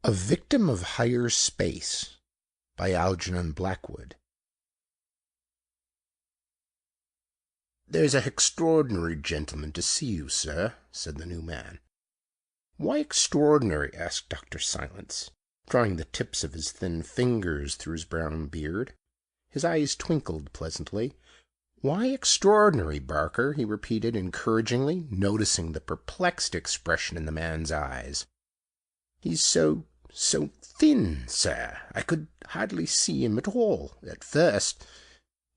A Victim of Higher Space by Algernon Blackwood. "There's a extraordinary gentleman to see you, sir," said the new man. "Why extraordinary?" asked Dr. Silence, drawing the tips of his thin fingers through his brown beard. His eyes twinkled pleasantly. "Why extraordinary, Barker?" he repeated encouragingly, noticing the perplexed expression in the man's eyes. "He's so thin, sir. I could hardly see him at all, at first.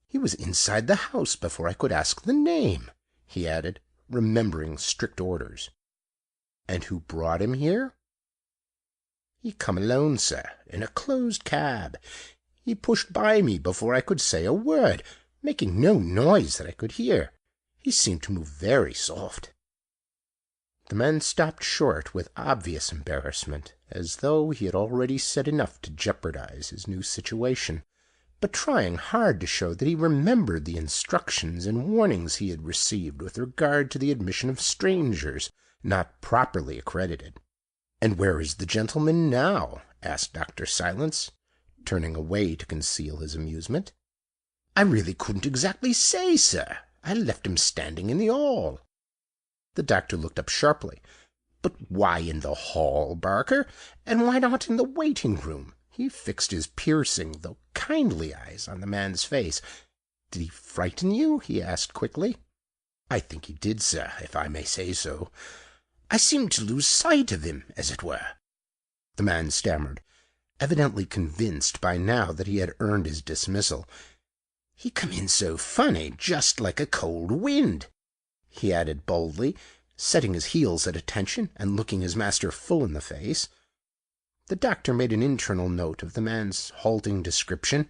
He was inside the house before I could ask the name," he added, remembering strict orders. "And who brought him here?" "He come alone, sir, in a closed cab. He pushed by me before I could say a word, making no noise that I could hear. He seemed to move very soft." The man stopped short with obvious embarrassment, as though he had already said enough to jeopardize his new situation, but trying hard to show that he remembered the instructions and warnings he had received with regard to the admission of strangers not properly accredited. "And where is the gentleman now?" asked Dr. Silence, turning away to conceal his amusement. "I really couldn't exactly say, sir. I left him standing in the hall." The doctor looked up sharply. "But why in the hall, Barker? And why not in the waiting room?" He fixed his piercing, though kindly eyes on the man's face. "Did he frighten you?" he asked quickly. "I think he did, sir, if I may say so. I seemed to lose sight of him, as it were." The man stammered, evidently convinced by now that he had earned his dismissal. "He come in so funny, just like a cold wind," he added boldly, setting his heels at attention and looking his master full in the face. The doctor made an internal note of the man's halting description.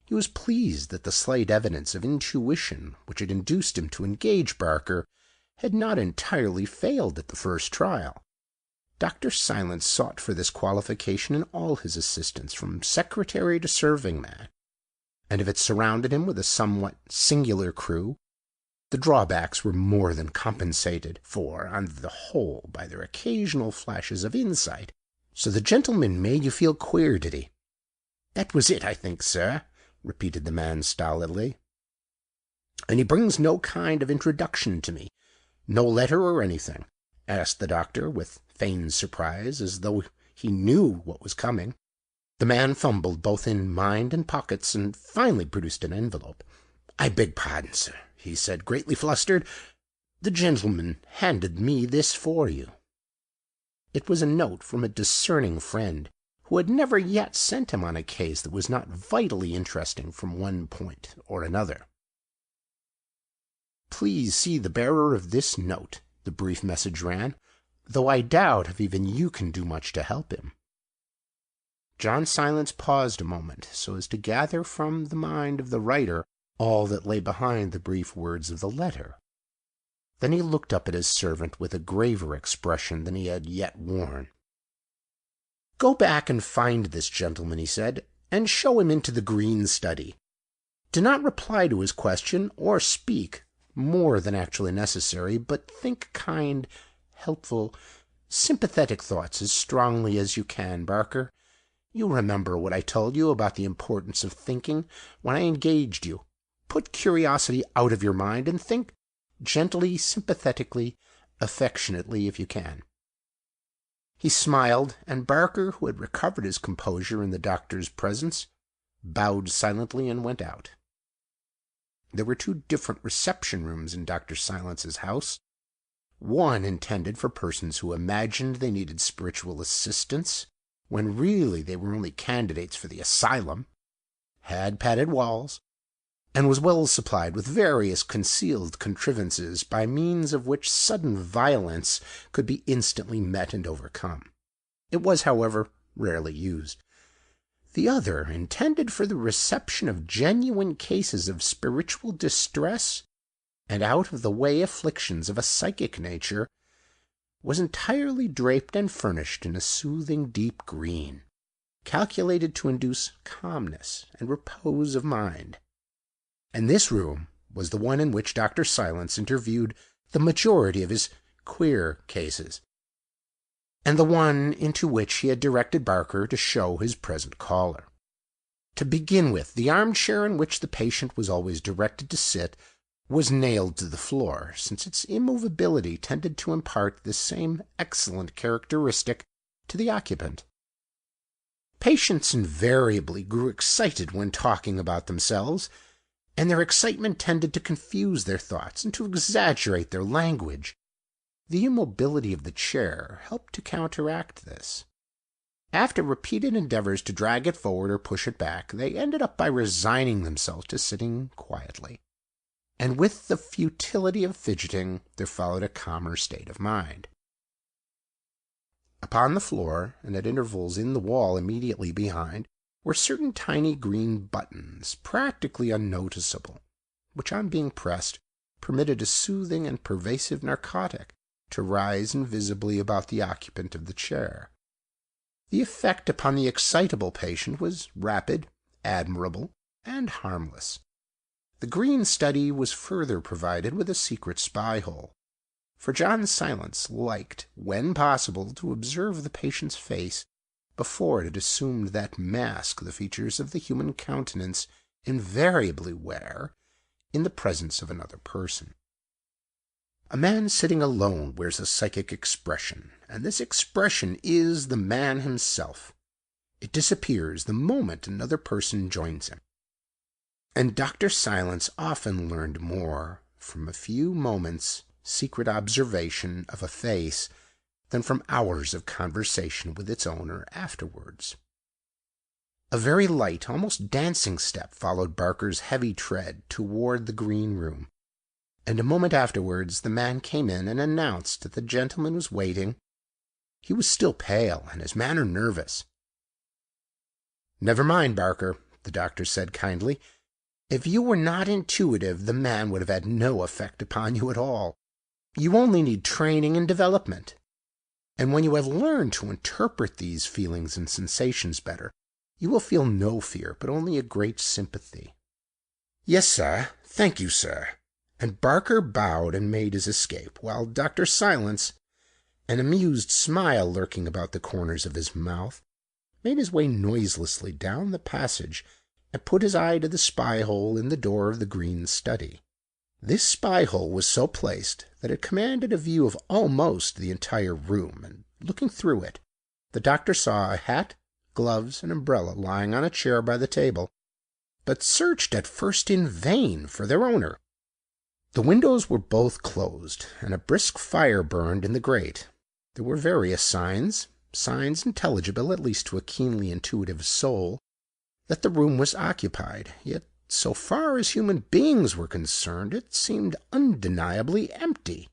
He was pleased that the slight evidence of intuition which had induced him to engage Barker had not entirely failed at the first trial. Dr. Silence sought for this qualification in all his assistants, from secretary to serving man, and if it surrounded him with a somewhat singular crew, the drawbacks were more than compensated for on the whole by their occasional flashes of insight. "So the gentleman made you feel queer, did he?" "That was it, I think, sir," repeated the man stolidly. "And he brings no kind of introduction to me? No letter or anything?" asked the doctor, with feigned surprise, as though he knew what was coming. The man fumbled both in mind and pockets, and finally produced an envelope. "I beg pardon, sir," he said, greatly flustered. "The gentleman handed me this for you." It was a note from a discerning friend, who had never yet sent him on a case that was not vitally interesting from one point or another. "Please see the bearer of this note," the brief message ran, "though I doubt if even you can do much to help him." John Silence paused a moment, so as to gather from the mind of the writer all that lay behind the brief words of the letter. Then he looked up at his servant with a graver expression than he had yet worn. "Go back and find this gentleman," he said, "and show him into the green study. Do not reply to his question, or speak more than actually necessary, but think kind, helpful, sympathetic thoughts as strongly as you can, Barker. You remember what I told you about the importance of thinking when I engaged you. Put curiosity out of your mind, and think gently, sympathetically, affectionately, if you can." He smiled, and Barker, who had recovered his composure in the doctor's presence, bowed silently and went out. There were two different reception rooms in Dr. Silence's house. One intended for persons who imagined they needed spiritual assistance, when really they were only candidates for the asylum, had padded walls, and was well supplied with various concealed contrivances by means of which sudden violence could be instantly met and overcome. It was, however, rarely used. The other, intended for the reception of genuine cases of spiritual distress and out-of-the-way afflictions of a psychic nature, was entirely draped and furnished in a soothing deep green, calculated to induce calmness and repose of mind. And this room was the one in which Dr. Silence interviewed the majority of his queer cases. and the one into which he had directed Barker to show his present caller. To begin with, the armchair in which the patient was always directed to sit was nailed to the floor, since its immovability tended to impart this same excellent characteristic to the occupant. Patients invariably grew excited when talking about themselves, and their excitement tended to confuse their thoughts and to exaggerate their language. The immobility of the chair helped to counteract this. After repeated endeavors to drag it forward or push it back, they ended up by resigning themselves to sitting quietly. And with the futility of fidgeting, there followed a calmer state of mind. Upon the floor, and at intervals in the wall immediately behind, were certain tiny green buttons, practically unnoticeable, which on being pressed permitted a soothing and pervasive narcotic to rise invisibly about the occupant of the chair. The effect upon the excitable patient was rapid, admirable, and harmless. The green study was further provided with a secret spy-hole, for John Silence liked, when possible, to observe the patient's face before it had assumed that mask the features of the human countenance invariably wear in the presence of another person. A man sitting alone wears a psychic expression, and this expression is the man himself. It disappears the moment another person joins him. And Dr. Silence often learned more from a few moments' secret observation of a face than from hours of conversation with its owner afterwards. A very light, almost dancing step followed Barker's heavy tread toward the green room, and a moment afterwards the man came in and announced that the gentleman was waiting. He was still pale, and his manner nervous. "Never mind, Barker," the doctor said kindly. "If you were not intuitive, the man would have had no effect upon you at all. You only need training and development. And when you have learned to interpret these feelings and sensations better, you will feel no fear, but only a great sympathy." "Yes, sir. Thank you, sir." And Barker bowed and made his escape, while Dr. Silence, an amused smile lurking about the corners of his mouth, made his way noiselessly down the passage and put his eye to the spy-hole in the door of the green study. This spy-hole was so placed that it commanded a view of almost the entire room, and looking through it, the doctor saw a hat, gloves, and umbrella lying on a chair by the table, but searched at first in vain for their owner. The windows were both closed, and a brisk fire burned in the grate. There were various signs intelligible at least to a keenly intuitive soul, that the room was occupied, yet so far as human beings were concerned, it seemed undeniably empty.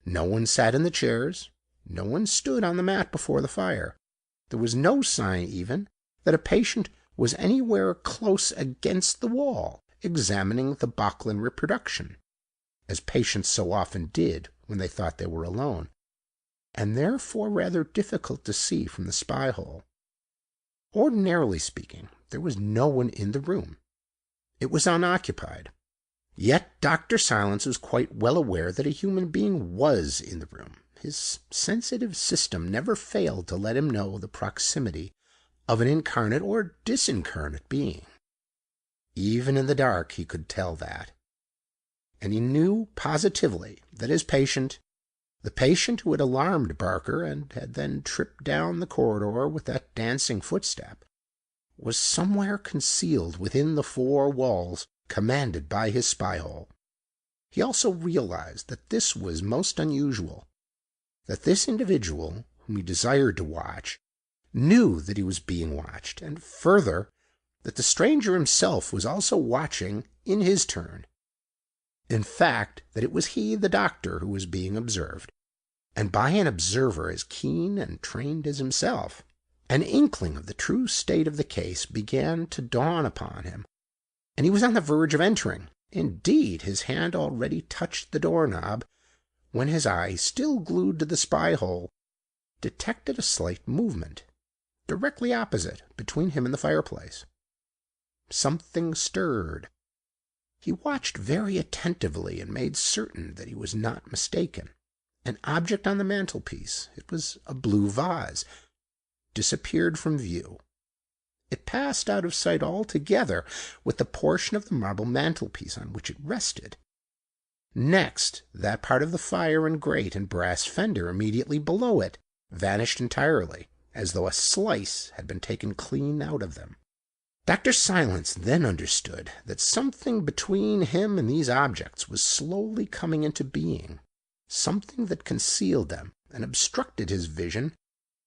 No one sat in the chairs, no one stood on the mat before the fire. There was no sign even that a patient was anywhere close against the wall, examining the Bocklin reproduction, as patients so often did when they thought they were alone, and therefore rather difficult to see from the spy-hole. Ordinarily speaking, there was no one in the room. It was unoccupied. Yet Dr. Silence was quite well aware that a human being was in the room. His sensitive system never failed to let him know the proximity of an incarnate or disincarnate being. Even in the dark he could tell that. And he knew positively that his patient, the patient who had alarmed Barker and had then tripped down the corridor with that dancing footstep, was somewhere concealed within the four walls commanded by his spy-hole. He also realized that this was most unusual, that this individual whom he desired to watch knew that he was being watched, and further, that the stranger himself was also watching in his turn. In fact, that it was he, the doctor, who was being observed, and by an observer as keen and trained as himself. An inkling of the true state of the case began to dawn upon him, and he was on the verge of entering. Indeed, his hand already touched the doorknob, when his eye, still glued to the spy-hole, detected a slight movement, directly opposite, between him and the fireplace. Something stirred. He watched very attentively and made certain that he was not mistaken. An object on the mantelpiece, it was a blue vase, disappeared from view. It passed out of sight altogether with the portion of the marble mantelpiece on which it rested. Next, that part of the fire and grate and brass fender immediately below it vanished entirely, as though a slice had been taken clean out of them. Dr. Silence then understood that something between him and these objects was slowly coming into being, something that concealed them and obstructed his vision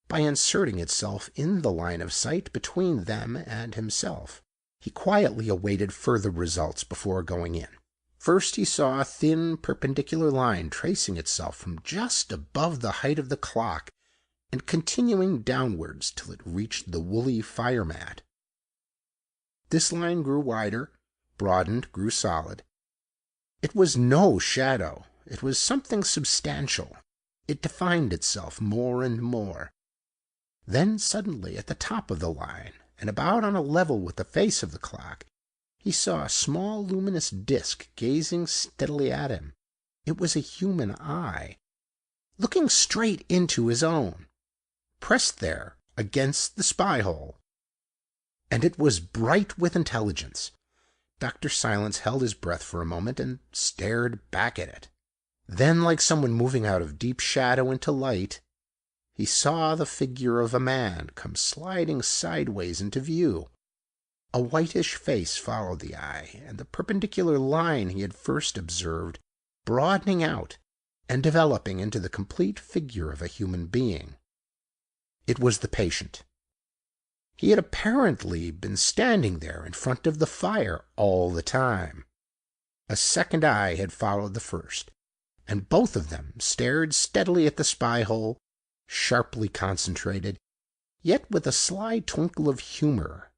by inserting itself in the line of sight between them and himself. He quietly awaited further results before going in. First he saw a thin perpendicular line tracing itself from just above the height of the clock and continuing downwards till it reached the woolly fire mat. This line grew wider, broadened, grew solid. It was no shadow. It was something substantial. It defined itself more and more. Then suddenly, at the top of the line, and about on a level with the face of the clock, he saw a small luminous disk gazing steadily at him. It was a human eye, looking straight into his own, pressed there against the spy-hole. And it was bright with intelligence. Dr. Silence held his breath for a moment and stared back at it. Then, like someone moving out of deep shadow into light, he saw the figure of a man come sliding sideways into view. A whitish face followed the eye, and the perpendicular line he had first observed broadening out and developing into the complete figure of a human being. It was the patient. He had apparently been standing there in front of the fire all the time. A second eye had followed the first, and both of them stared steadily at the spy-hole, sharply concentrated, yet with a sly twinkle of humor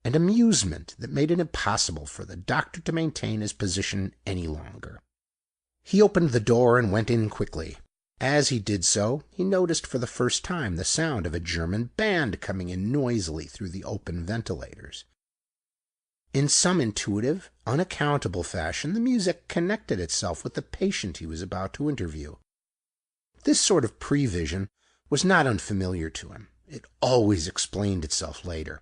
and amusement that made it impossible for the doctor to maintain his position any longer. He opened the door and went in quickly. As he did so, he noticed for the first time the sound of a German band coming in noisily through the open ventilators. In some intuitive, unaccountable fashion, the music connected itself with the patient he was about to interview. This sort of prevision was not unfamiliar to him. It always explained itself later.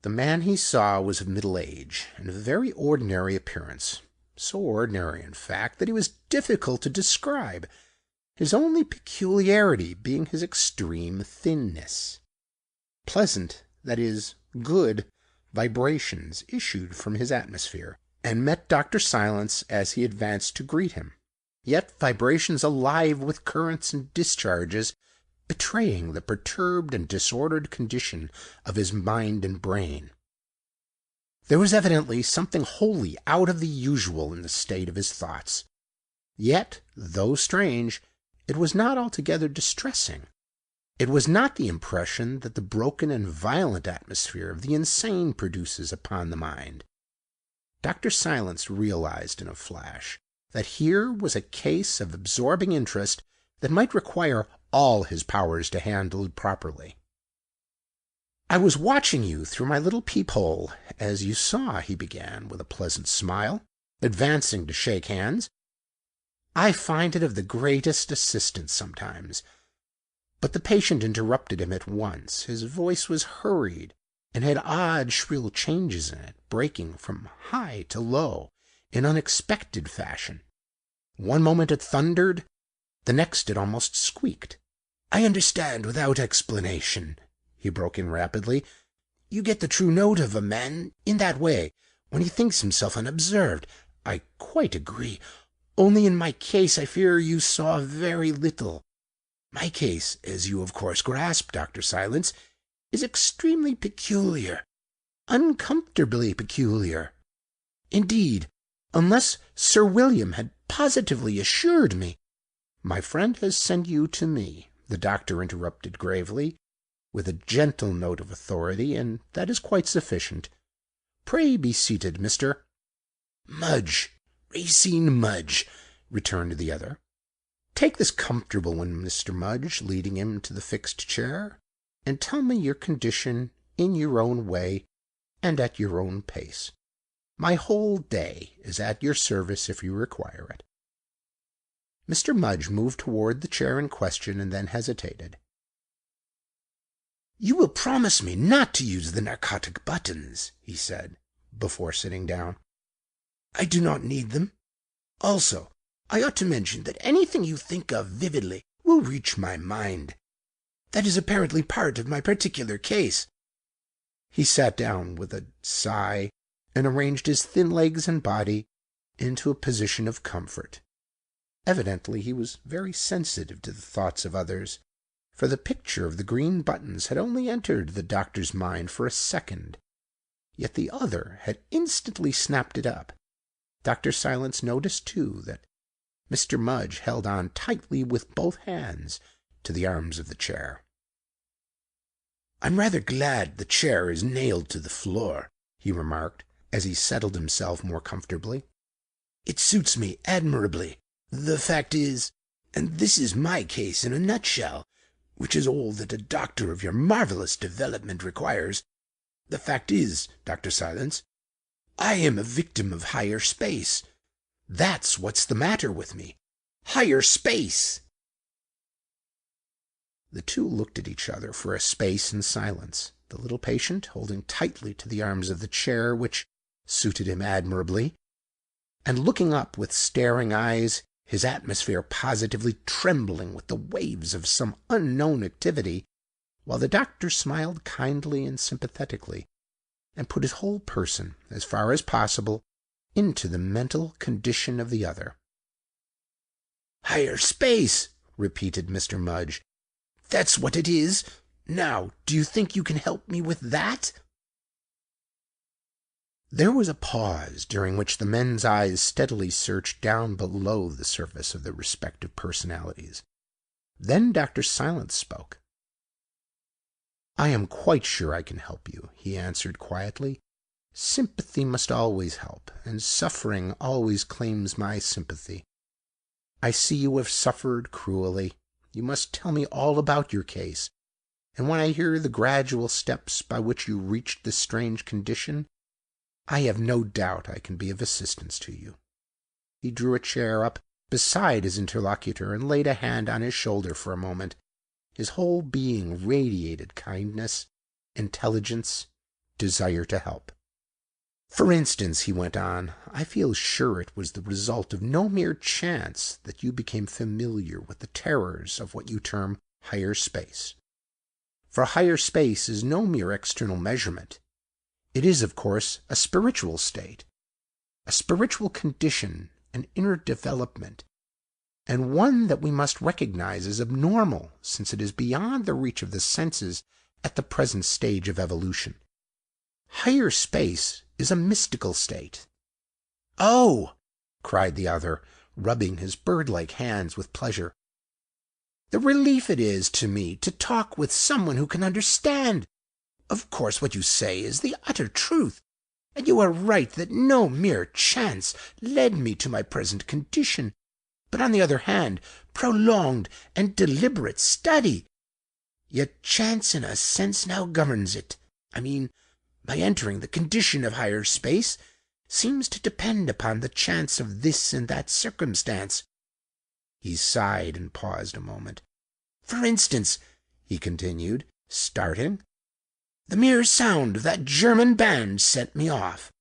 The man he saw was of middle age and of very ordinary appearance, so ordinary, in fact, that he was difficult to describe, his only peculiarity being his extreme thinness. Pleasant, that is, good, vibrations issued from his atmosphere, and met Dr. Silence as he advanced to greet him, yet vibrations alive with currents and discharges, betraying the perturbed and disordered condition of his mind and brain. There was evidently something wholly out of the usual in the state of his thoughts. Yet, though strange, it was not altogether distressing. It was not the impression that the broken and violent atmosphere of the insane produces upon the mind. Dr. Silence realized in a flash that here was a case of absorbing interest that might require all his powers to handle properly. "I was watching you through my little peephole, as you saw," he began, with a pleasant smile, advancing to shake hands. "I find it of the greatest assistance sometimes." But the patient interrupted him at once. His voice was hurried, and had odd shrill changes in it, breaking from high to low in unexpected fashion. One moment it thundered, the next it almost squeaked. "I understand without explanation," he broke in rapidly. "You get the true note of a man in that way, when he thinks himself unobserved. I quite agree. Only in my case I fear you saw very little. My case, as you of course grasp, Dr. Silence, is extremely peculiar, uncomfortably peculiar. Indeed, unless Sir William had positively assured me—" "My friend has sent you to me," the doctor interrupted gravely, with a gentle note of authority, "and that is quite sufficient. Pray be seated, Mr. "Mudge, Racine Mudge," returned the other. "Take this comfortable one, Mr. Mudge," leading him to the fixed chair, "and tell me your condition in your own way and at your own pace. My whole day is at your service if you require it." Mr. Mudge moved toward the chair in question and then hesitated. "You will promise me not to use the narcotic buttons," he said, before sitting down. "I do not need them. Also, I ought to mention that anything you think of vividly will reach my mind. That is apparently part of my particular case." He sat down with a sigh and arranged his thin legs and body into a position of comfort. Evidently he was very sensitive to the thoughts of others, for the picture of the green buttons had only entered the doctor's mind for a second, yet the other had instantly snapped it up. Dr. Silence noticed, too, that Mr. Mudge held on tightly with both hands to the arms of the chair. "I'm rather glad the chair is nailed to the floor," he remarked, as he settled himself more comfortably. "It suits me admirably. The fact is, and this is my case in a nutshell, which is all that a doctor of your marvelous development requires, the fact is, Dr. Silence, I am a victim of higher space. That's what's the matter with me. Higher space!" The two looked at each other for a space in silence, the little patient holding tightly to the arms of the chair, which suited him admirably, and looking up with staring eyes, his atmosphere positively trembling with the waves of some unknown activity, while the doctor smiled kindly and sympathetically, and put his whole person, as far as possible, into the mental condition of the other. "Higher space!" repeated Mr. Mudge. "That's what it is. Now, do you think you can help me with that?" There was a pause, during which the men's eyes steadily searched down below the surface of their respective personalities. Then Dr. Silence spoke. "I am quite sure I can help you," he answered quietly. "Sympathy must always help, and suffering always claims my sympathy. I see you have suffered cruelly. You must tell me all about your case, and when I hear the gradual steps by which you reached this strange condition, I have no doubt I can be of assistance to you." He drew a chair up beside his interlocutor and laid a hand on his shoulder for a moment. His whole being radiated kindness, intelligence, desire to help. "For instance," he went on, "I feel sure it was the result of no mere chance that you became familiar with the terrors of what you term higher space. For higher space is no mere external measurement. It is, of course, a spiritual state, a spiritual condition, an inner development, and one that we must recognize as abnormal, since it is beyond the reach of the senses at the present stage of evolution. Higher space is a mystical state." "Oh!" cried the other, rubbing his bird-like hands with pleasure. "The relief it is to me to talk with someone who can understand! Of course, what you say is the utter truth, and you are right that no mere chance led me to my present condition, but on the other hand, prolonged and deliberate study. Yet chance in a sense now governs it. I mean, my entering the condition of higher space seems to depend upon the chance of this and that circumstance." He sighed and paused a moment. "For instance," he continued, starting, "the mere sound of that German band sent me off.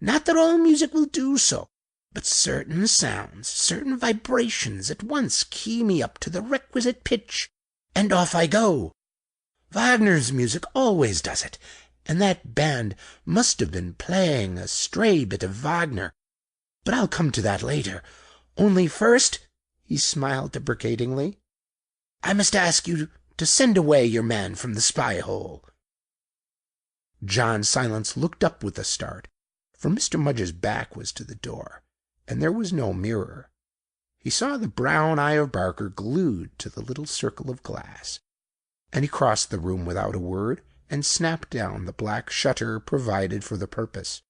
Not that all music will do so, but certain sounds, certain vibrations at once key me up to the requisite pitch, and off I go. Wagner's music always does it, and that band must have been playing a stray bit of Wagner. But I'll come to that later. Only first," he smiled deprecatingly, "I must ask you to send away your man from the spy hole." John Silence looked up with a start, for Mr. Mudge's back was to the door, and there was no mirror. He saw the brown eye of Barker glued to the little circle of glass, and he crossed the room without a word and snapped down the black shutter provided for the purpose,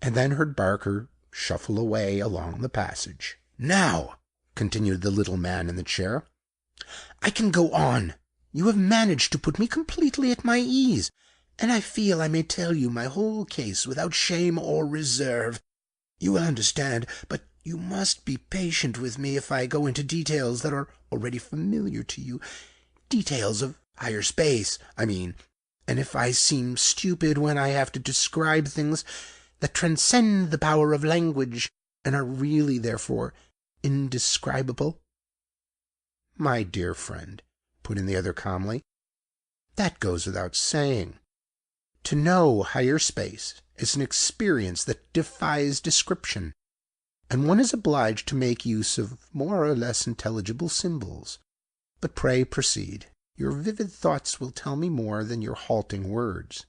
and then heard Barker shuffle away along the passage. "Now," continued the little man in the chair, "I can go on. You have managed to put me completely at my ease, and I feel I may tell you my whole case without shame or reserve. You will understand, but You must be patient with me if I go into details that are already familiar to you. Details of higher space, I mean. And if I seem stupid when I have to describe things that transcend the power of language and are really, therefore, indescribable." "My dear friend," put in the other calmly, "that goes without saying. To know higher space is an experience that defies description, and one is obliged to make use of more or less intelligible symbols. But pray proceed. Your vivid thoughts will tell me more than your halting words."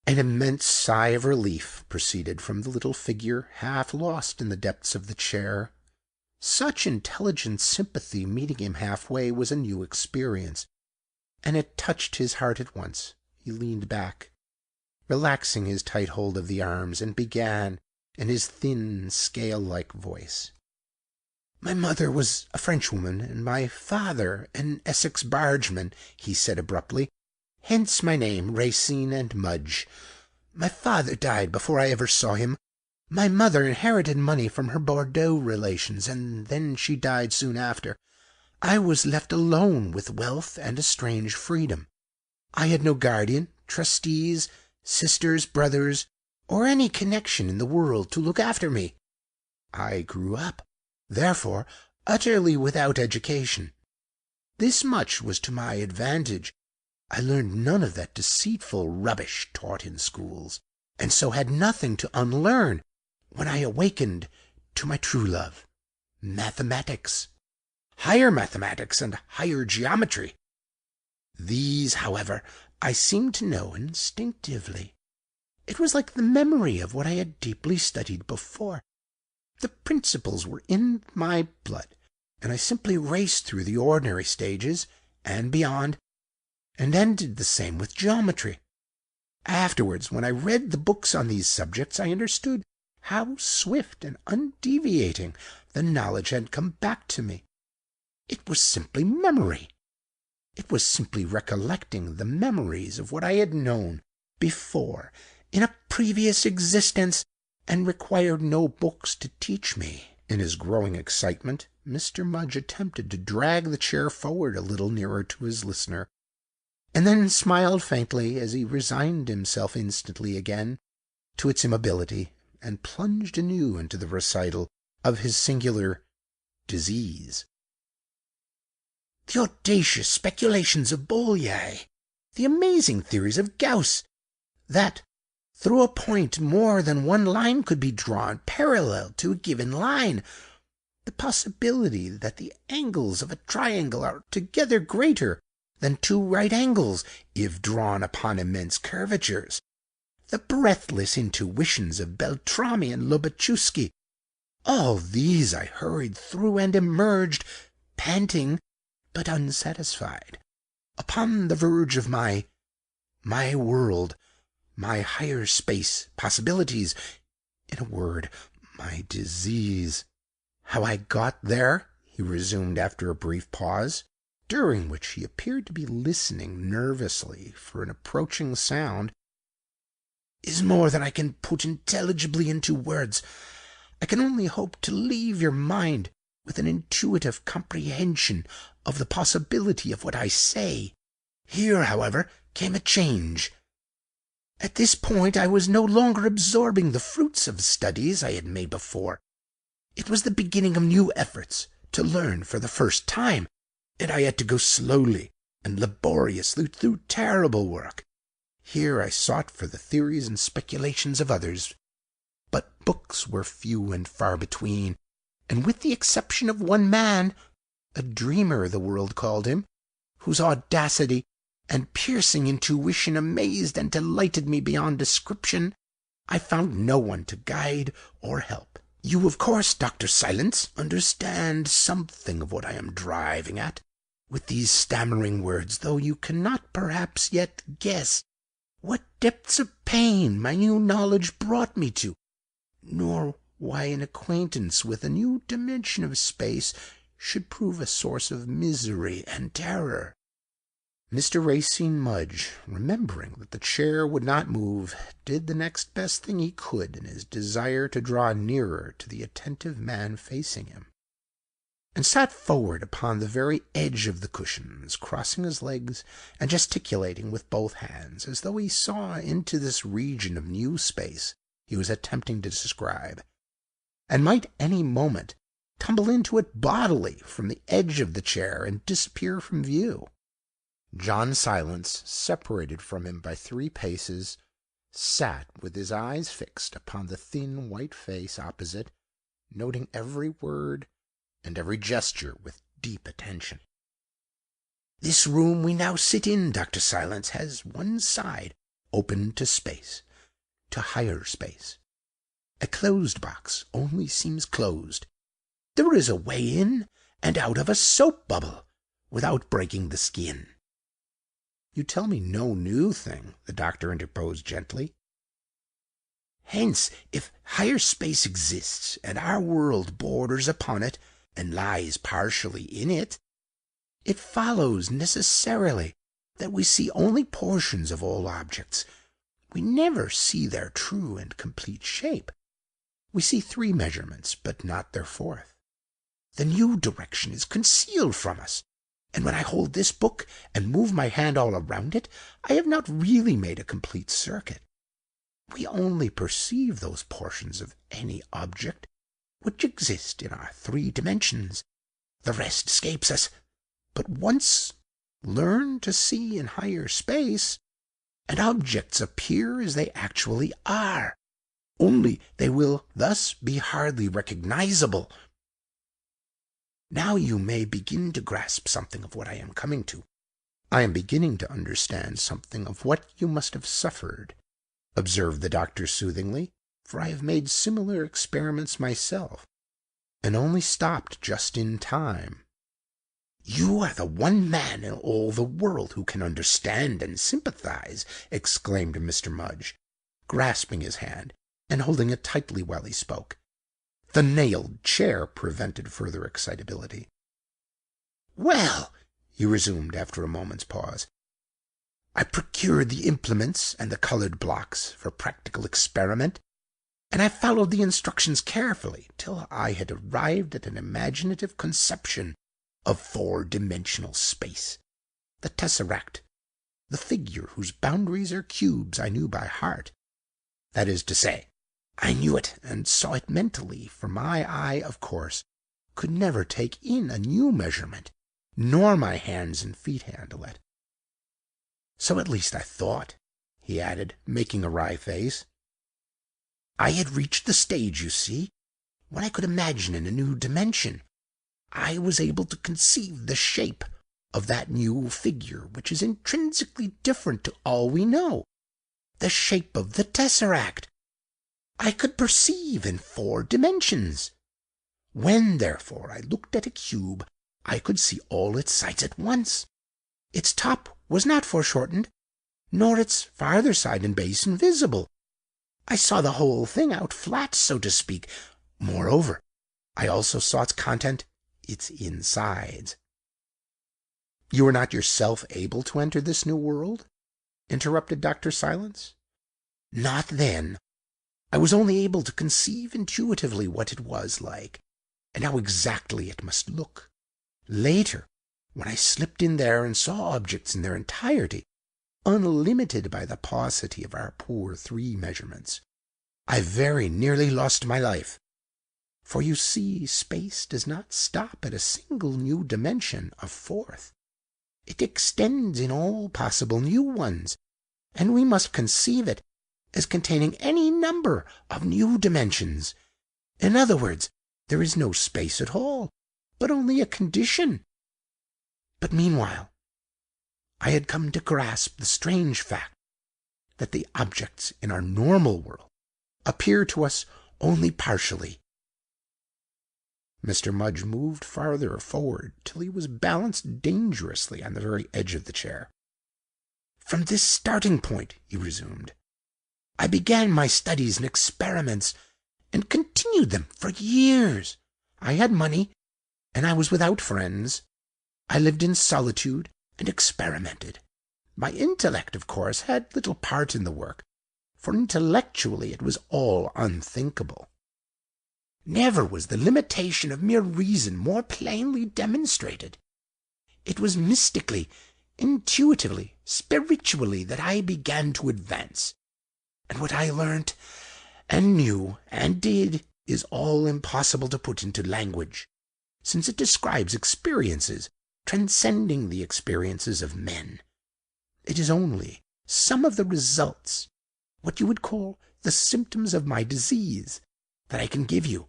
An immense sigh of relief proceeded from the little figure, half lost in the depths of the chair. Such intelligent sympathy meeting him halfway was a new experience, and it touched his heart at once. He leaned back, relaxing his tight hold of the arms, and began, in his thin, scale-like voice. "My mother was a Frenchwoman, and my father an Essex bargeman," he said abruptly. "Hence my name, Racine and Mudge. My father died before I ever saw him. My mother inherited money from her Bordeaux relations, and then she died soon after. I was left alone with wealth and a strange freedom. I had no guardian, trustees, sisters, brothers, or any connection in the world to look after me. I grew up, therefore, utterly without education. This much was to my advantage. I learned none of that deceitful rubbish taught in schools, and so had nothing to unlearn when I awakened to my true love, mathematics, higher mathematics and higher geometry. These, however, I seemed to know instinctively. It was like the memory of what I had deeply studied before. The principles were in my blood, and I simply raced through the ordinary stages and beyond, and ended the same with geometry. Afterwards, when I read the books on these subjects, I understood how swift and undeviating the knowledge had come back to me. It was simply memory. It was simply recollecting the memories of what I had known before in a previous existence, and required no books to teach me." In his growing excitement, Mr. Mudge attempted to drag the chair forward a little nearer to his listener, and then smiled faintly as he resigned himself instantly again to its immobility, and plunged anew into the recital of his singular disease. "The audacious speculations of Bolyai, the amazing theories of Gauss, that through a point more than one line could be drawn parallel to a given line, the possibility that the angles of a triangle are together greater than two right angles if drawn upon immense curvatures, the breathless intuitions of Beltrami and Lobachevsky, all these I hurried through and emerged, panting but unsatisfied, upon the verge of my world, my higher space possibilities, in a word, my disease. How I got there," he resumed after a brief pause, during which he appeared to be listening nervously for an approaching sound, "is more than I can put intelligibly into words. I can only hope to leave your mind with an intuitive comprehension of the possibility of what I say." Here, however, came a change. At this point I was no longer absorbing the fruits of studies I had made before. It was the beginning of new efforts to learn for the first time, and I had to go slowly and laboriously through terrible work. Here I sought for the theories and speculations of others, but books were few and far between, and with the exception of one man, a dreamer the world called him, whose audacity and piercing intuition amazed and delighted me beyond description, I found no one to guide or help. You, of course, Dr. Silence, understand something of what I am driving at with these stammering words, though you cannot perhaps yet guess what depths of pain my new knowledge brought me to, nor why an acquaintance with a new dimension of space should prove a source of misery and terror. Mr. Racine Mudge, remembering that the chair would not move, did the next best thing he could in his desire to draw nearer to the attentive man facing him, and sat forward upon the very edge of the cushions, crossing his legs and gesticulating with both hands, as though he saw into this region of new space he was attempting to describe, and might any moment tumble into it bodily from the edge of the chair and disappear from view. John Silence, separated from him by 3 paces, sat with his eyes fixed upon the thin white face opposite, noting every word and every gesture with deep attention. "This room we now sit in, Dr. Silence, has one side open to space, to higher space. A closed box only seems closed. There is a way in and out of a soap bubble without breaking the skin." "You tell me no new thing," the doctor interposed gently. "Hence, if higher space exists, and our world borders upon it and lies partially in it, it follows necessarily that we see only portions of all objects. We never see their true and complete shape. We see 3 measurements, but not their 4th. The new direction is concealed from us, and when I hold this book and move my hand all around it, I have not really made a complete circuit. We only perceive those portions of any object which exist in our 3 dimensions. The rest escapes us. But once learn to see in higher space, and objects appear as they actually are, only they will thus be hardly recognizable. Now you may begin to grasp something of what I am coming to." "I am beginning to understand something of what you must have suffered," observed the doctor soothingly, "for I have made similar experiments myself, and only stopped just in time." "You are the one man in all the world who can understand and sympathize," exclaimed Mr. Mudge, grasping his hand and holding it tightly while he spoke. The nailed chair prevented further excitability. "Well," he resumed after a moment's pause, "I procured the implements and the colored blocks for practical experiment, and I followed the instructions carefully till I had arrived at an imaginative conception of 4-dimensional space. The tesseract, the figure whose boundaries are cubes, I knew by heart. That is to say, I knew it and saw it mentally, for my eye, of course, could never take in a new measurement, nor my hands and feet handle it. So at least I thought," he added, making a wry face. "I had reached the stage, you see, when I could imagine in a new dimension. I was able to conceive the shape of that new figure which is intrinsically different to all we know, the shape of the tesseract. I could perceive in 4 dimensions. When, therefore, I looked at a cube, I could see all its sides at once. Its top was not foreshortened, nor its farther side and base invisible. I saw the whole thing out flat, so to speak. Moreover, I also saw its content, its insides." "You were not yourself able to enter this new world?" interrupted Dr. Silence. "Not then. I was only able to conceive intuitively what it was like, and how exactly it must look. Later, when I slipped in there and saw objects in their entirety, unlimited by the paucity of our poor 3 measurements, I very nearly lost my life. For you see, space does not stop at a single new dimension of 4th. It extends in all possible new ones, and we must conceive it as containing any number of new dimensions. In other words, there is no space at all, but only a condition. But meanwhile, I had come to grasp the strange fact that the objects in our normal world appear to us only partially." Mr. Mudge moved farther forward till he was balanced dangerously on the very edge of the chair. "From this starting point," he resumed, "I began my studies and experiments, and continued them for years. I had money, and I was without friends. I lived in solitude and experimented. My intellect, of course, had little part in the work, for intellectually it was all unthinkable. Never was the limitation of mere reason more plainly demonstrated. It was mystically, intuitively, spiritually that I began to advance, and what I learnt and knew and did is all impossible to put into language, since it describes experiences transcending the experiences of men. It is only some of the results, what you would call the symptoms of my disease, that I can give you,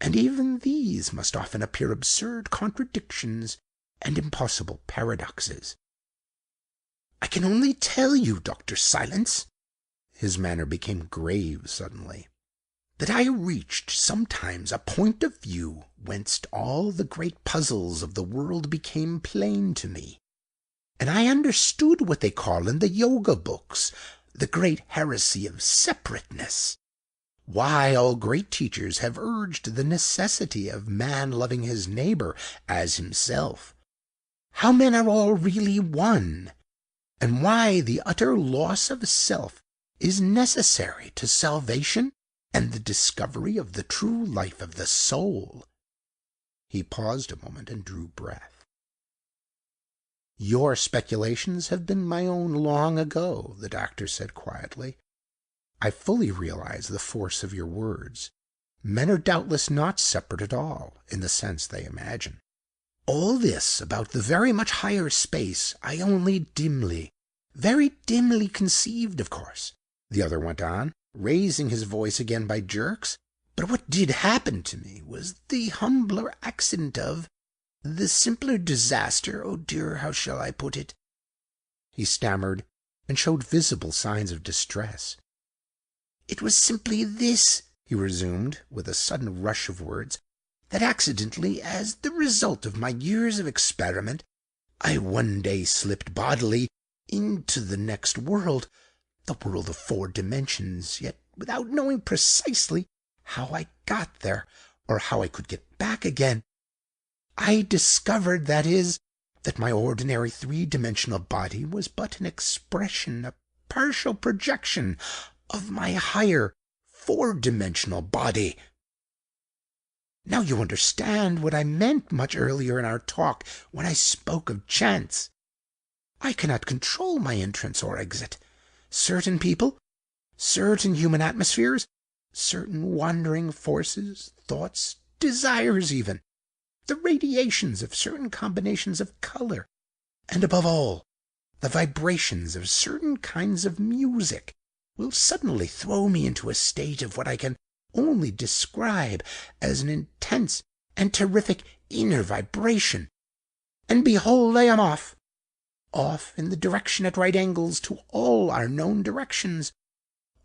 and even these must often appear absurd contradictions and impossible paradoxes. I can only tell you, Dr. Silence," his manner became grave suddenly, "that I reached sometimes a point of view whence all the great puzzles of the world became plain to me, and I understood what they call in the Yoga books the great heresy of separateness. Why all great teachers have urged the necessity of man loving his neighbor as himself. How men are all really one, and why the utter loss of self is necessary to salvation and the discovery of the true life of the soul." He paused a moment and drew breath. "Your speculations have been my own long ago," the doctor said quietly. "I fully realize the force of your words. Men are doubtless not separate at all, in the sense they imagine. All this about the very much higher space I only dimly, very dimly conceived, of course," the other went on, raising his voice again by jerks. "But what did happen to me was the humbler accident of, the simpler disaster, oh dear, how shall I put it?" He stammered and showed visible signs of distress. "It was simply this," he resumed, with a sudden rush of words, "that accidentally, as the result of my years of experiment, I one day slipped bodily into the next world, the world of 4 dimensions, yet without knowing precisely how I got there, or how I could get back again. I discovered, that is, that my ordinary 3-dimensional body was but an expression, a partial projection of my higher 4-dimensional body. Now you understand what I meant much earlier in our talk when I spoke of chance. I cannot control my entrance or exit. Certain people, certain human atmospheres, certain wandering forces, thoughts, desires even, the radiations of certain combinations of color, and above all, the vibrations of certain kinds of music, will suddenly throw me into a state of what I can only describe as an intense and terrific inner vibration, and behold I am off in the direction at right angles to all our known directions,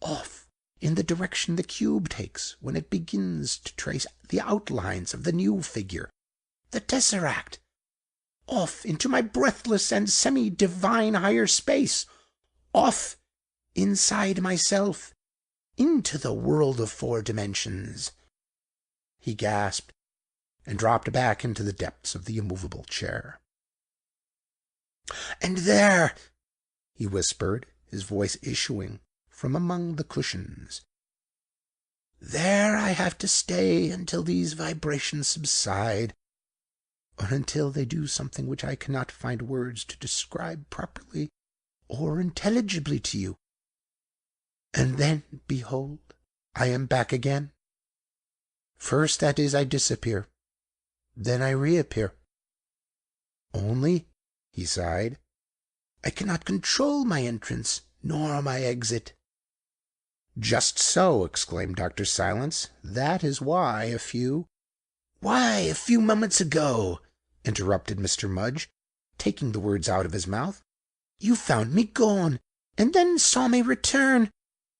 off in the direction the cube takes when it begins to trace the outlines of the new figure, the tesseract, off into my breathless and semi-divine higher space, off inside myself, into the world of 4 dimensions." He gasped and dropped back into the depths of the immovable chair. "And there," he whispered, his voice issuing from among the cushions, "there I have to stay until these vibrations subside, or until they do something which I cannot find words to describe properly or intelligibly to you. And then, behold, I am back again. First, that is, I disappear. Then I reappear. Only," he sighed, "I cannot control my entrance nor my exit." "Just so," exclaimed Dr. Silence. "That is why a few—" "Why, a few moments ago," interrupted Mr. Mudge, taking the words out of his mouth, "you found me gone, and then saw me return.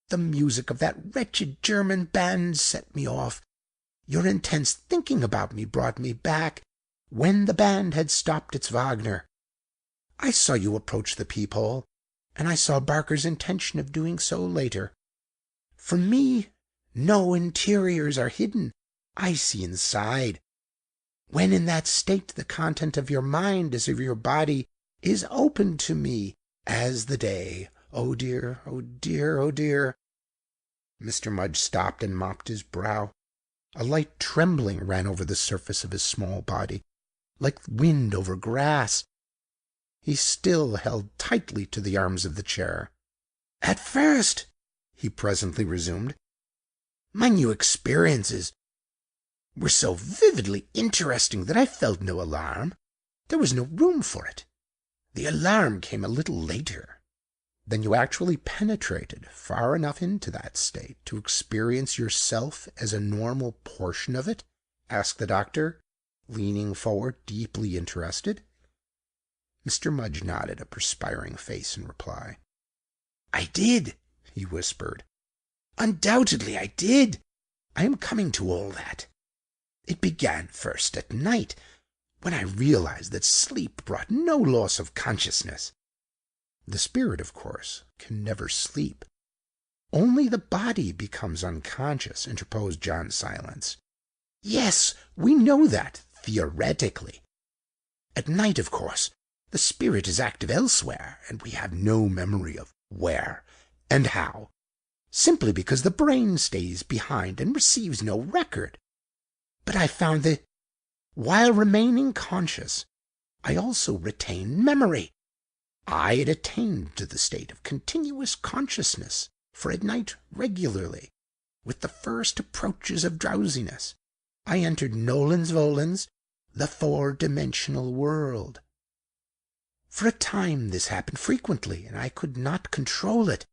The music of that wretched German band set me off. Your intense thinking about me brought me back when the band had stopped its Wagner. I saw you approach the peephole, and I saw Barker's intention of doing so later. For me, no interiors are hidden. I see inside. When in that state the content of your mind as of your body is open to me as the day. Oh dear, oh dear, oh dear." Mr. Mudge stopped and mopped his brow. A light trembling ran over the surface of his small body, like wind over grass. He still held tightly to the arms of the chair. "At first," he presently resumed, "my new experiences were so vividly interesting that I felt no alarm. There was no room for it. The alarm came a little later." "Then you actually penetrated far enough into that state to experience yourself as a normal portion of it?" asked the doctor, leaning forward, deeply interested. Mr. Mudge nodded a perspiring face in reply. "I did," he whispered. "Undoubtedly I did. I am coming to all that. It began first at night, when I realized that sleep brought no loss of consciousness." "The spirit, of course, can never sleep. Only the body becomes unconscious," interposed John Silence. "Yes, we know that, theoretically. At night, of course, the spirit is active elsewhere, and we have no memory of where and how, simply because the brain stays behind and receives no record. But I found that, while remaining conscious, I also retained memory. I had attained to the state of continuous consciousness for a night regularly. With the first approaches of drowsiness, I entered nolens volens, the four-dimensional world. For a time this happened frequently, and I could not control it,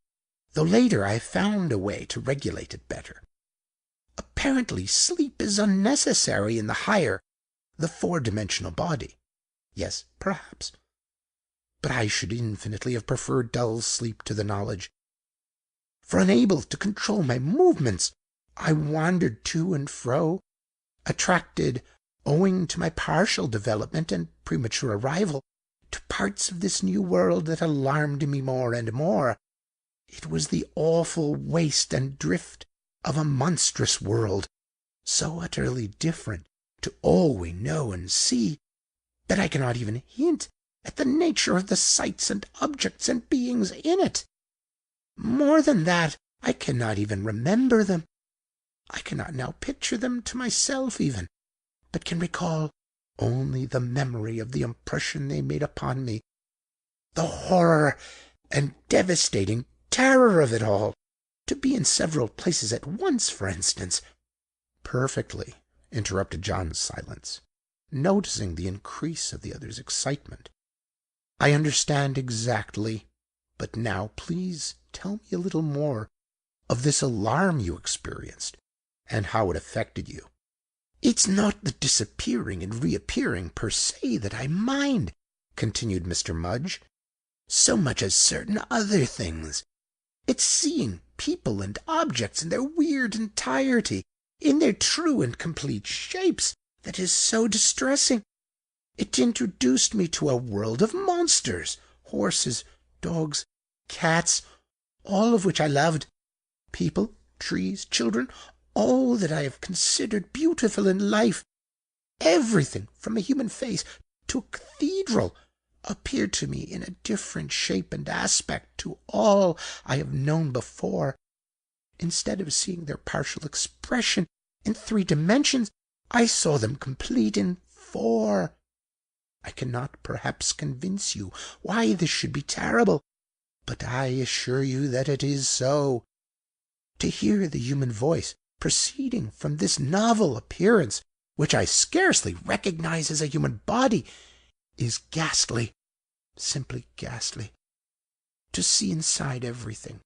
though later I found a way to regulate it better. Apparently sleep is unnecessary in the higher, the four-dimensional body. Yes, perhaps. But I should infinitely have preferred dull sleep to the knowledge. For unable to control my movements, I wandered to and fro, attracted, owing to my partial development and premature arrival, to parts of this new world that alarmed me more and more. It was the awful waste and drift of a monstrous world, so utterly different to all we know and see, that I cannot even hint at the nature of the sights and objects and beings in it. More than that, I cannot even remember them. I cannot now picture them to myself even, but can recall only the memory of the impression they made upon me, the horror and devastating terror of it all. To be in several places at once, for instance." "Perfectly," interrupted John Silence, noticing the increase of the other's excitement. "I understand exactly. But now please tell me a little more of this alarm you experienced, and how it affected you." "It's not the disappearing and reappearing per se that I mind," continued Mr. Mudge, "so much as certain other things. It's seeing people and objects in their weird entirety, in their true and complete shapes, that is so distressing. It introduced me to a world of monsters, horses, dogs, cats, all of which I loved, people, trees, children, all that I have considered beautiful in life. Everything, from a human face to a cathedral, appeared to me in a different shape and aspect to all I have known before. Instead of seeing their partial expression in 3 dimensions, I saw them complete in 4. I cannot perhaps convince you why this should be terrible, but I assure you that it is so. To hear the human voice proceeding from this novel appearance, which I scarcely recognize as a human body, is ghastly, simply ghastly. To see inside everything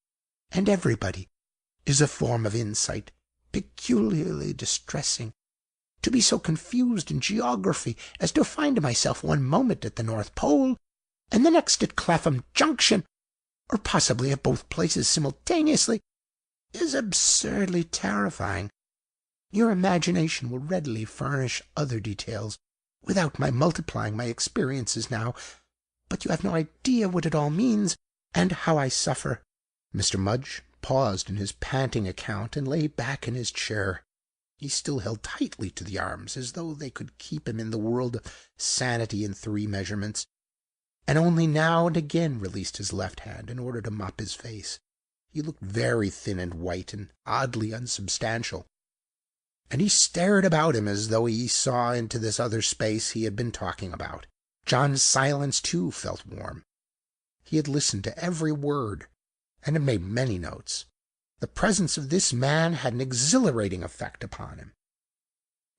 and everybody is a form of insight peculiarly distressing. To be so confused in geography as to find myself one moment at the North Pole, and the next at Clapham Junction, or possibly at both places simultaneously, is absurdly terrifying. Your imagination will readily furnish other details, without my multiplying my experiences now, but you have no idea what it all means, and how I suffer." Mr. Mudge paused in his panting account and lay back in his chair. He still held tightly to the arms, as though they could keep him in the world of sanity in 3 measurements. and only now and again released his left hand in order to mop his face. He looked very thin and white and oddly unsubstantial, and he stared about him as though he saw into this other space he had been talking about. John Silence, too, felt warm. He had listened to every word, and had made many notes. The presence of this man had an exhilarating effect upon him.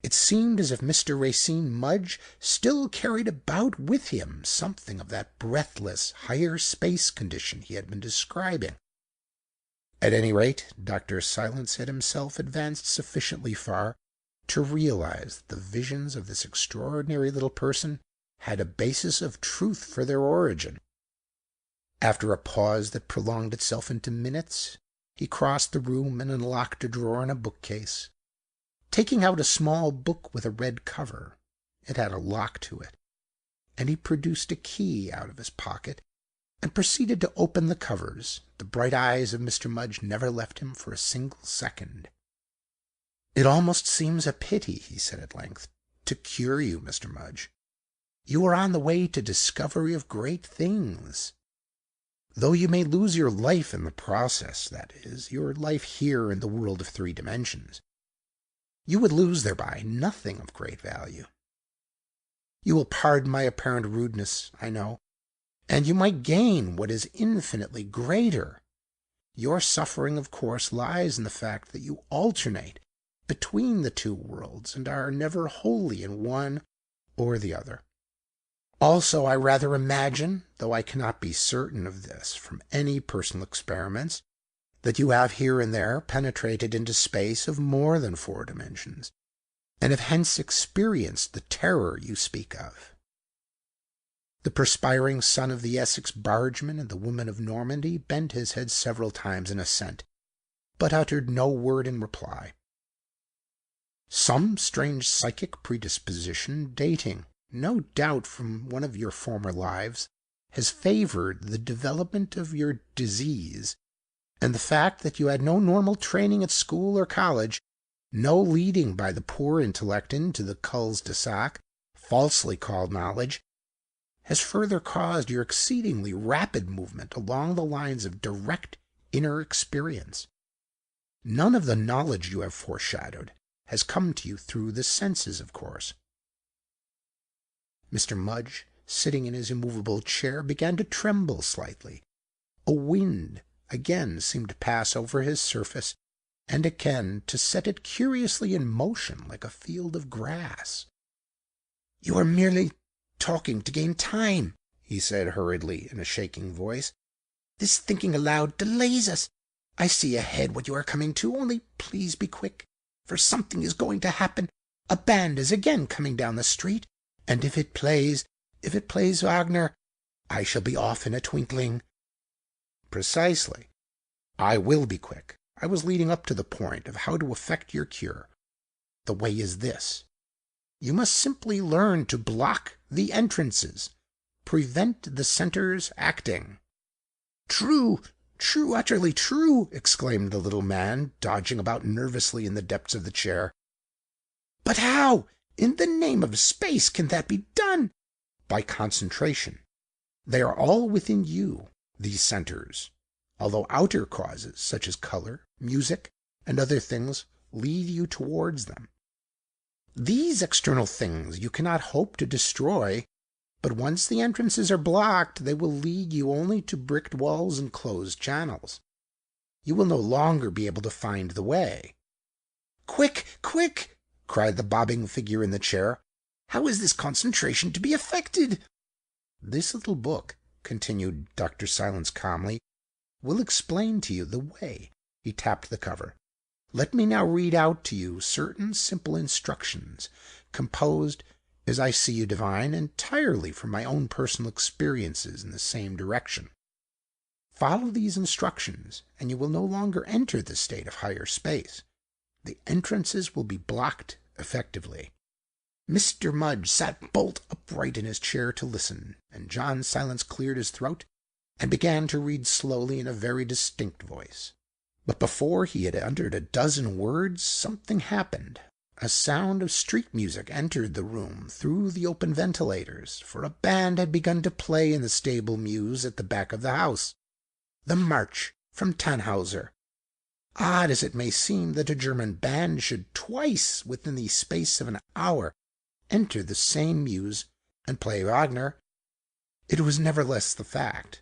It seemed as if Mr. Racine Mudge still carried about with him something of that breathless, higher space condition he had been describing. At any rate, Dr. Silence had himself advanced sufficiently far to realize that the visions of this extraordinary little person had a basis of truth for their origin. After a pause that prolonged itself into minutes, he crossed the room and unlocked a drawer in a bookcase. Taking out a small book with a red cover, it had a lock to it, and he produced a key out of his pocket and proceeded to open the covers. The bright eyes of Mr. Mudge never left him for a single second. "It almost seems a pity," he said at length, "to cure you, Mr. Mudge. You are on the way to discovery of great things. Though you may lose your life in the process, that is, your life here in the world of 3 dimensions, you would lose thereby nothing of great value. You will pardon my apparent rudeness, I know, and you might gain what is infinitely greater. Your suffering, of course, lies in the fact that you alternate between the 2 worlds and are never wholly in one or the other. Also, I rather imagine, though I cannot be certain of this from any personal experiments, that you have here and there penetrated into space of more than 4 dimensions, and have hence experienced the terror you speak of." The perspiring son of the Essex bargeman and the woman of Normandy bent his head several times in assent, but uttered no word in reply. "Some strange psychic predisposition, dating, no doubt, from one of your former lives, has favored the development of your disease, and the fact that you had no normal training at school or college, no leading by the poor intellect into the cul-de-sac falsely called knowledge, has further caused your exceedingly rapid movement along the lines of direct inner experience. None of the knowledge you have foreshadowed has come to you through the senses, of course." Mr. Mudge, sitting in his immovable chair, began to tremble slightly. A wind again seemed to pass over his surface, and again to set it curiously in motion like a field of grass. "You are merely talking to gain time," he said hurriedly in a shaking voice. "This thinking aloud delays us. I see ahead what you are coming to, only please be quick, for something is going to happen. A band is again coming down the street, and if it plays Wagner, I shall be off in a twinkling." "Precisely. I will be quick. I was leading up to the point of how to effect your cure. The way is this. You must simply learn to block the entrances, prevent the centers acting." "True, true, utterly true!" exclaimed the little man, dodging about nervously in the depths of the chair. "But how, in the name of space, can that be done?" "By concentration. They are all within you, these centers, although outer causes, such as color, music, and other things, lead you towards them. These external things you cannot hope to destroy, but once the entrances are blocked, they will lead you only to bricked walls and closed channels. You will no longer be able to find the way." "Quick, quick!" cried the bobbing figure in the chair. "How is this concentration to be effected?" "This little book," continued Dr. Silence calmly, "will explain to you the way." He tapped the cover. "Let me now read out to you certain simple instructions, composed, as I see you divine, entirely from my own personal experiences in the same direction. Follow these instructions, and you will no longer enter the state of higher space. The entrances will be blocked effectively." Mr. Mudge sat bolt upright in his chair to listen, and John Silence cleared his throat and began to read slowly in a very distinct voice. But before he had uttered a dozen words, something happened. a sound of street music entered the room through the open ventilators, for a band had begun to play in the stable mews at the back of the house. The march from Tannhauser. Odd as it may seem that a German band should twice within the space of an hour enter the same mews and play Wagner, it was nevertheless the fact.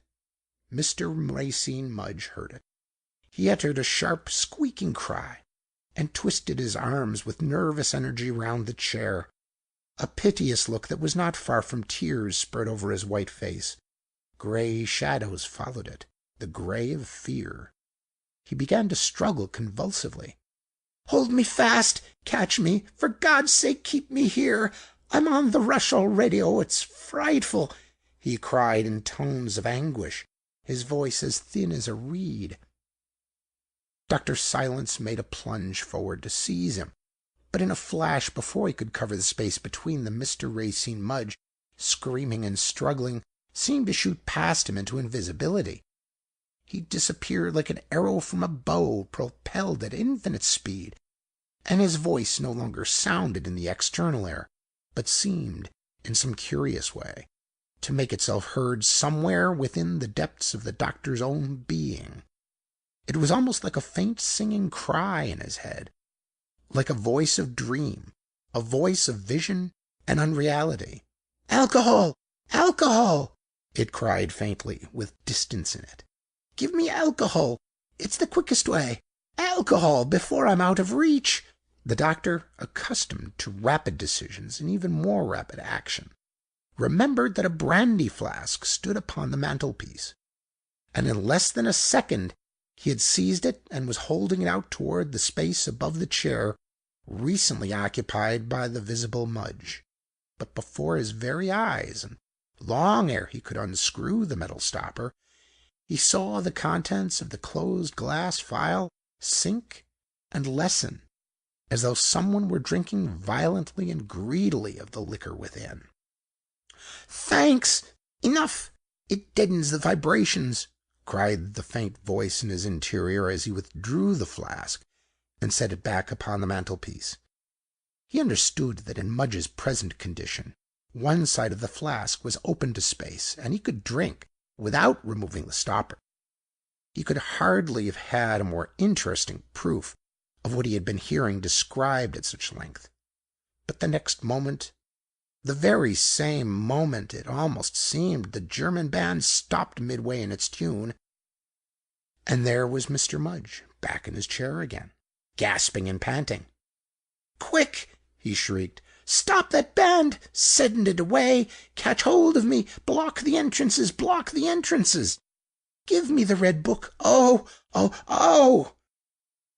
Mr. Racine Mudge heard it. He uttered a sharp, squeaking cry, and twisted his arms with nervous energy round the chair. A piteous look that was not far from tears spread over his white face. Grey shadows followed it, the grey of fear. He began to struggle convulsively. "Hold me fast! Catch me! For God's sake, keep me here! I'm on the rush already! Oh, it's frightful!" he cried in tones of anguish, his voice as thin as a reed. Dr. Silence made a plunge forward to seize him, but in a flash, before he could cover the space between them, Mr. Racine Mudge, screaming and struggling, seemed to shoot past him into invisibility. He disappeared like an arrow from a bow propelled at infinite speed, and his voice no longer sounded in the external air, but seemed, in some curious way, to make itself heard somewhere within the depths of the doctor's own being. It was almost like a faint singing cry in his head, like a voice of dream, a voice of vision and unreality. "Alcohol! Alcohol!" it cried faintly, with distance in it. "Give me alcohol! It's the quickest way! Alcohol, before I'm out of reach!" The doctor, accustomed to rapid decisions and even more rapid action, remembered that a brandy flask stood upon the mantelpiece, and in less than a second he had seized it and was holding it out toward the space above the chair recently occupied by the visible Mudge. But before his very eyes, and long ere he could unscrew the metal stopper, he saw the contents of the closed glass phial sink and lessen, as though someone were drinking violently and greedily of the liquor within. "Thanks! Enough! It deadens the vibrations!" cried the faint voice in his interior as he withdrew the flask and set it back upon the mantelpiece. He understood that in Mudge's present condition one side of the flask was open to space, and he could drink without removing the stopper. He could hardly have had a more interesting proof of what he had been hearing described at such length. But the next moment, the very same moment it almost seemed, the German band stopped midway in its tune, and there was Mr. Mudge back in his chair again, gasping and panting. "Quick!" he shrieked. "Stop that band! Send it away! Catch hold of me! Block the entrances! Block the entrances! Give me the red book! Oh! Oh! Oh!"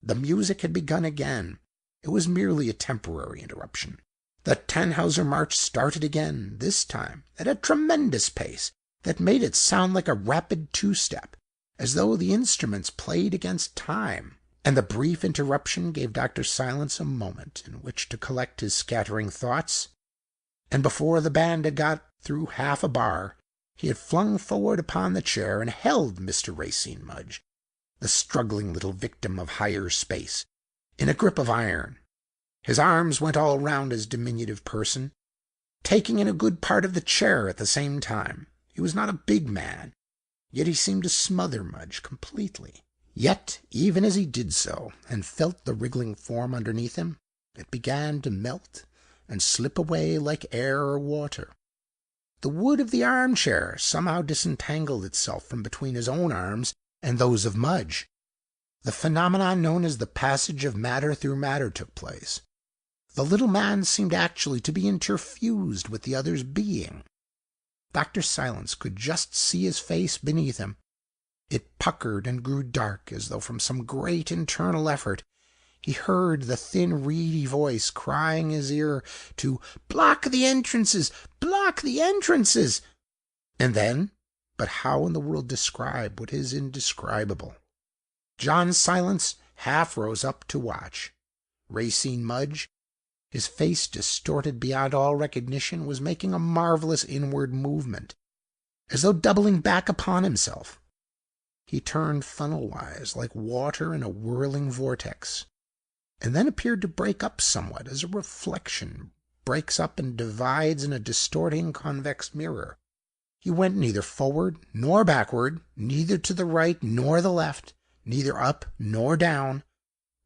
The music had begun again. It was merely a temporary interruption. The Tannhauser March started again, this time at a tremendous pace that made it sound like a rapid two-step, as though the instruments played against time. And the brief interruption gave Dr. Silence a moment in which to collect his scattering thoughts, and before the band had got through half a bar, he had flung forward upon the chair and held Mr. Racine Mudge, the struggling little victim of higher space, in a grip of iron. His arms went all round his diminutive person, taking in a good part of the chair at the same time. He was not a big man, yet he seemed to smother Mudge completely. Yet, even as he did so, and felt the wriggling form underneath him, it began to melt and slip away like air or water. The wood of the armchair somehow disentangled itself from between his own arms and those of Mudge. The phenomenon known as the passage of matter through matter took place. The little man seemed actually to be interfused with the other's being. Dr. Silence could just see his face beneath him. It puckered and grew dark, as though from some great internal effort he heard the thin reedy voice crying in his ear to "Block the entrances! Block the entrances!" And then, but how in the world describe what is indescribable? John Silence half rose up to watch. Racine Mudge, his face distorted beyond all recognition, was making a marvelous inward movement, as though doubling back upon himself. He turned funnel-wise, like water in a whirling vortex. and then appeared to break up somewhat, as a reflection breaks up and divides in a distorting convex mirror. He went neither forward nor backward, neither to the right nor the left, neither up nor down,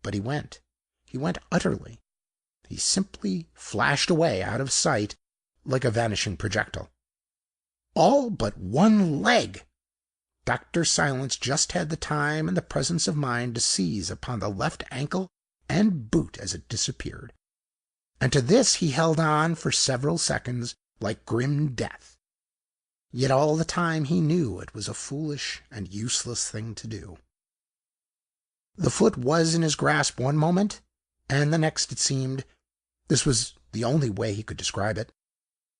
but he went. He went utterly. He simply flashed away out of sight like a vanishing projectile. All but one leg! Dr. Silence just had the time and the presence of mind to seize upon the left ankle and boot as it disappeared, and to this he held on for several seconds like grim death. Yet all the time he knew it was a foolish and useless thing to do. The foot was in his grasp one moment, and the next it seemed, this was the only way he could describe it,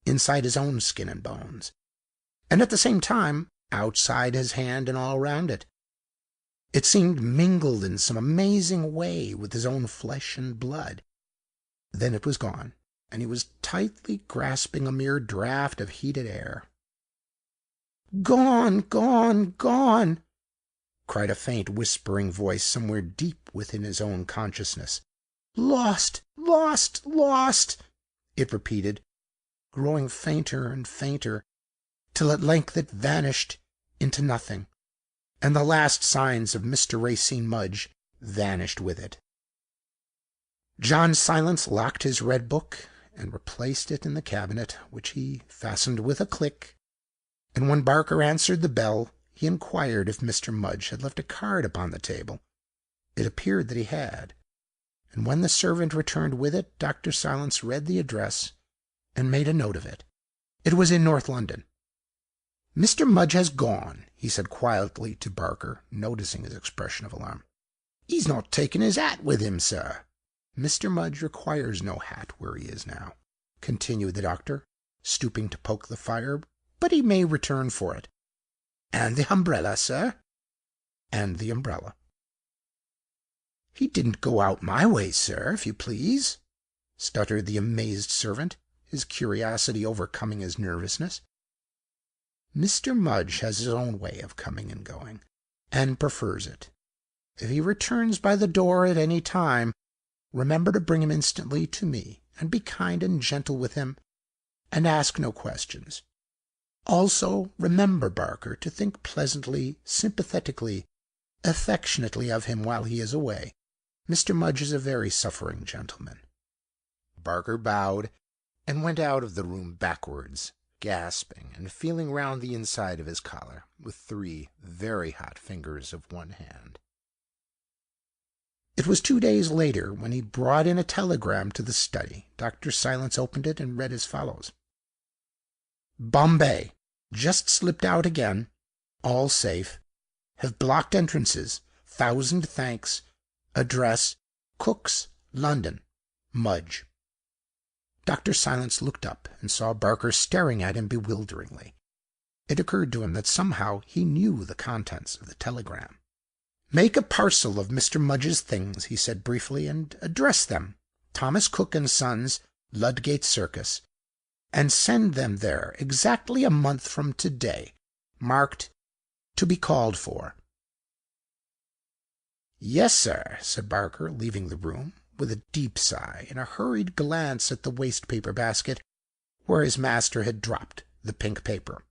inside his own skin and bones, and at the same time outside his hand and all round it. It seemed mingled in some amazing way with his own flesh and blood. Then it was gone, and he was tightly grasping a mere draught of heated air. "Gone, gone, gone!" cried a faint whispering voice somewhere deep within his own consciousness. "Lost, lost, lost!" it repeated, growing fainter and fainter, till at length it vanished into nothing, and the last signs of Mr. Racine Mudge vanished with it. John Silence locked his red book and replaced it in the cabinet, which he fastened with a click, and when Barker answered the bell, he inquired if Mr. Mudge had left a card upon the table. It appeared that he had, and when the servant returned with it, Dr. Silence read the address and made a note of it. It was in North London. "Mr. Mudge has gone," he said quietly to Barker, noticing his expression of alarm. "He's not taken his hat with him, sir." "Mr. Mudge requires no hat where he is now," continued the doctor, stooping to poke the fire, "but he may return for it." "And the umbrella, sir?" "And the umbrella." "He didn't go out my way, sir, if you please," stuttered the amazed servant, his curiosity overcoming his nervousness. "Mr. Mudge has his own way of coming and going, and prefers it. If he returns by the door at any time, remember to bring him instantly to me, and be kind and gentle with him, and ask no questions. Also, remember, Barker, to think pleasantly, sympathetically, affectionately of him while he is away. Mr. Mudge is a very suffering gentleman." Barker bowed and went out of the room backwards, gasping and feeling round the inside of his collar with 3 very hot fingers of one hand. It was 2 days later when he brought in a telegram to the study. Dr. Silence opened it and read as follows: "Bombay. Just slipped out again. All safe. Have blocked entrances. 1,000 thanks. Address Cook's, London. Mudge." Dr. Silence looked up and saw Barker staring at him bewilderingly. It occurred to him that somehow he knew the contents of the telegram. "Make a parcel of Mr. Mudge's things," he said briefly, "and address them Thomas Cook and Sons, Ludgate Circus, and send them there exactly a month from to-day, marked 'To be called for.'" "Yes, sir," said Barker, leaving the room with a deep sigh and a hurried glance at the waste paper basket where his master had dropped the pink paper.